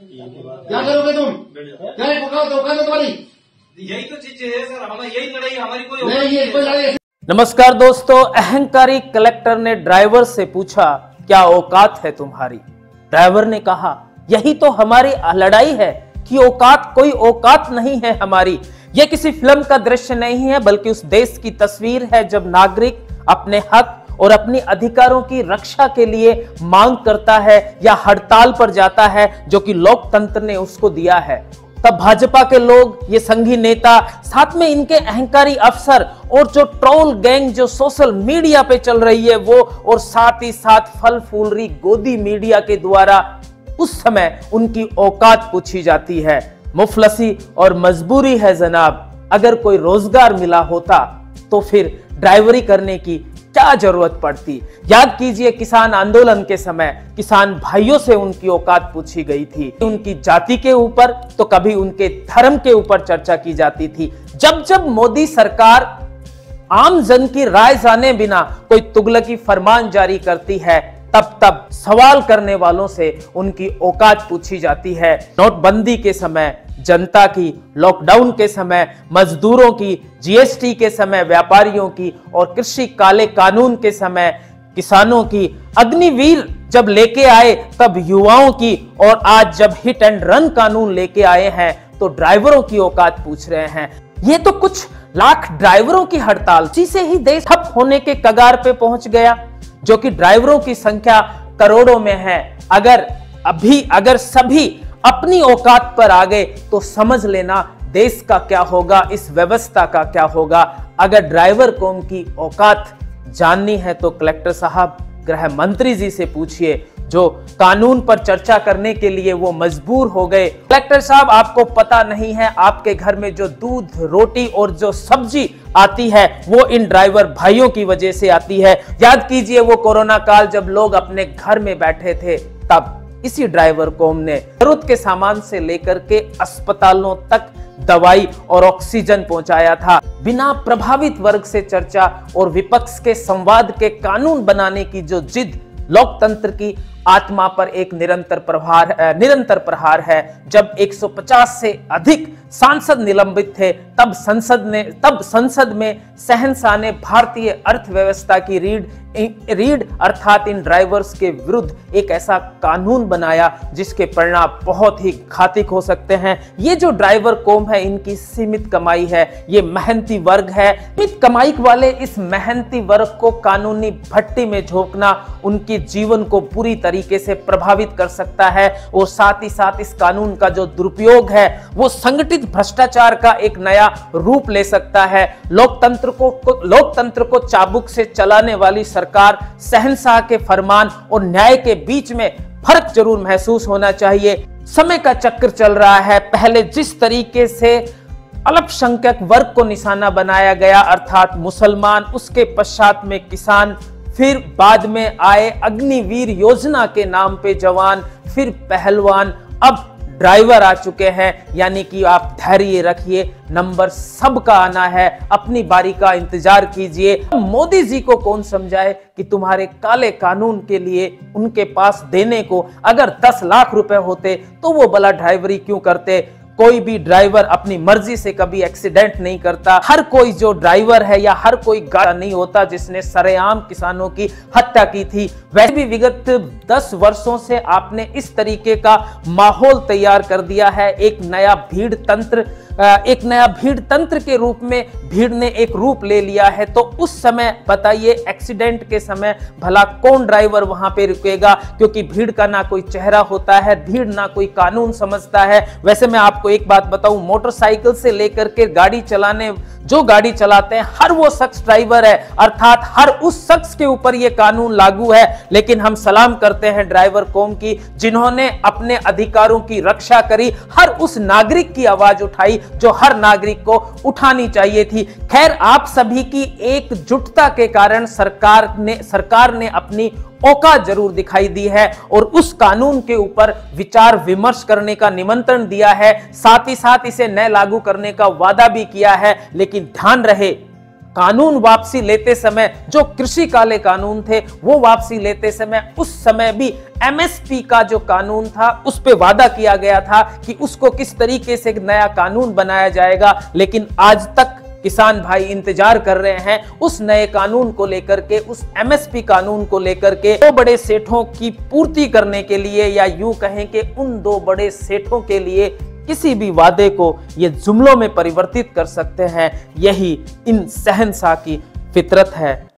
क्या करोगे तुम? क्या औकात है तुम्हारी? यही तो चीज है सर, हमारा यही लड़ाई, हमारी कोई नहीं, ये कोई लड़ाई। नमस्कार दोस्तों, अहंकारी कलेक्टर ने ड्राइवर से पूछा क्या औकात है तुम्हारी। ड्राइवर ने कहा यही तो हमारी लड़ाई है कि औकात कोई औकात नहीं है हमारी। यह किसी फिल्म का दृश्य नहीं है बल्कि उस देश की तस्वीर है जब नागरिक अपने हक और अपने अधिकारों की रक्षा के लिए मांग करता है या हड़ताल पर जाता है जो कि लोकतंत्र ने उसको दिया है। तब भाजपा के लोग, ये संघी नेता, साथ में इनके अहंकारी अफसर और जो ट्रोल गैंग जो सोशल मीडिया पे चल रही है वो, और साथ ही साथ फल फूल रही गोदी मीडिया के द्वारा उस समय उनकी औकात पूछी जाती है। मुफलसी और मजबूरी है जनाब। अगर कोई रोजगार मिला होता तो फिर ड्राइवरी करने की क्या जरूरत पड़ती। याद कीजिए किसान आंदोलन के समय किसान भाइयों से उनकी औकात पूछी गई थी। उनकी जाति के ऊपर तो कभी उनके धर्म के ऊपर चर्चा की जाती थी। जब जब मोदी सरकार आम जन की राय जाने बिना कोई तुगलकी फरमान जारी करती है तब तब सवाल करने वालों से उनकी औकात पूछी जाती है। नोटबंदी के समय जनता की, लॉकडाउन के समय मजदूरों की, जीएसटी के समय व्यापारियों की और कृषि काले कानून के समय किसानों की, अग्निवीर जब लेके आए तब युवाओं की, और आज जब हिट एंड रन कानून लेके आए हैं तो ड्राइवरों की औकात पूछ रहे हैं। ये तो कुछ लाख ड्राइवरों की हड़ताल जिसे ही देश ठप होने के कगार पे पहुंच गया, जो कि ड्राइवरों की संख्या करोड़ों में है। अगर सभी अपनी औकात पर आ गए तो समझ लेना देश का क्या होगा, इस व्यवस्था का क्या होगा। अगर ड्राइवर कौम की औकात जाननी है तो कलेक्टर साहब गृह मंत्री जी से पूछिए, जो कानून पर चर्चा करने के लिए वो मजबूर हो गए। कलेक्टर साहब, आपको पता नहीं है आपके घर में जो दूध, रोटी और जो सब्जी आती है वो इन ड्राइवर भाइयों की वजह से आती है। याद कीजिए वो कोरोना काल जब लोग अपने घर में बैठे थे तब इसी ड्राइवर कौम ने जरूरत के सामान से लेकर के अस्पतालों तक दवाई और ऑक्सीजन पहुंचाया था। बिना प्रभावित वर्ग से चर्चा और विपक्ष के संवाद के कानून बनाने की जो जिद लोकतंत्र की आत्मा पर एक निरंतर प्रहार है। जब 150 से अधिक सांसद निलंबित थे तब संसद में शहंशाह ने भारतीय अर्थव्यवस्था की रीढ़ अर्थात इन ड्राइवर्स के विरुद्ध एक ऐसा कानून बनाया जिसके परिणाम बहुत ही घातक हो सकते हैं। ये जो ड्राइवर कौम है इनकी सीमित कमाई है, ये मेहनती वर्ग है। सीमित कमाई वाले इस मेहनती वर्ग को कानूनी भट्टी में झोंकना उनके जीवन को पूरी तरीके से प्रभावित कर सकता है, और साथ ही साथ इस कानून का जो दुरुपयोग है वो संगठित भ्रष्टाचार का एक नया रूप ले सकता है। लोकतंत्र को चाबुक से चलाने वाली सरकार, शहंशाह के फरमान और न्याय के बीच में फर्क जरूर महसूस होना चाहिए। समय का चक्र चल रहा है। पहले जिस तरीके से अल्पसंख्यक वर्ग को निशाना बनाया गया अर्थात मुसलमान, उसके पश्चात में किसान, फिर बाद में आए अग्निवीर योजना के नाम पे जवान, फिर पहलवान, अब ड्राइवर आ चुके हैं। यानी कि आप धैर्य रखिए, नंबर सबका आना है, अपनी बारी का इंतजार कीजिए। मोदी जी को कौन समझाए कि तुम्हारे काले कानून के लिए उनके पास देने को अगर 10 लाख रुपए होते तो वो भला ड्राइवरी क्यों करते। कोई भी ड्राइवर अपनी मर्जी से कभी एक्सीडेंट नहीं करता। हर कोई जो ड्राइवर है या हर कोई गाड़ी नहीं होता जिसने सरेआम किसानों की हत्या की थी। वैसे भी विगत 10 वर्षों से आपने इस तरीके का माहौल तैयार कर दिया है। एक नया भीड़ तंत्र के रूप में भीड़ ने एक रूप ले लिया है। तो उस समय बताइए, एक्सीडेंट के समय भला कौन ड्राइवर वहां पे रुकेगा, क्योंकि भीड़ का ना कोई चेहरा होता है, भीड़ ना कोई कानून समझता है। वैसे मैं आपको एक बात बताऊं, मोटरसाइकिल से लेकर के जो गाड़ी चलाते हैं हर वो शख्स ड्राइवर है, अर्थात हर उस शख्स के ऊपर ये कानून लागू है। लेकिन हम सलाम करते हैं ड्राइवर कौम की जिन्होंने अपने अधिकारों की रक्षा करी, हर उस नागरिक की आवाज उठाई जो हर नागरिक को उठानी चाहिए थी। खैर, आप सभी की एकजुटता के कारण सरकार ने अपनी औकात जरूर दिखाई दी है और उस कानून के ऊपर विचार विमर्श करने का निमंत्रण दिया है, साथ ही साथ इसे न लागू करने का वादा भी किया है। लेकिन ध्यान रहे, कानून वापसी लेते समय, जो कृषि काले कानून थे वो वापसी लेते समय, उस समय भी एमएसपी का जो कानून था उस पे वादा किया गया था कि उसको किस तरीके से एक नया कानून बनाया जाएगा, लेकिन आज तक किसान भाई इंतजार कर रहे हैं उस नए कानून को लेकर के, उस एमएसपी कानून को लेकर के। दो बड़े सेठों की पूर्ति करने के लिए, या यूं कहें कि उन दो बड़े सेठों के लिए किसी भी वादे को ये जुमलों में परिवर्तित कर सकते हैं। यही इन शहंशाह की फितरत है।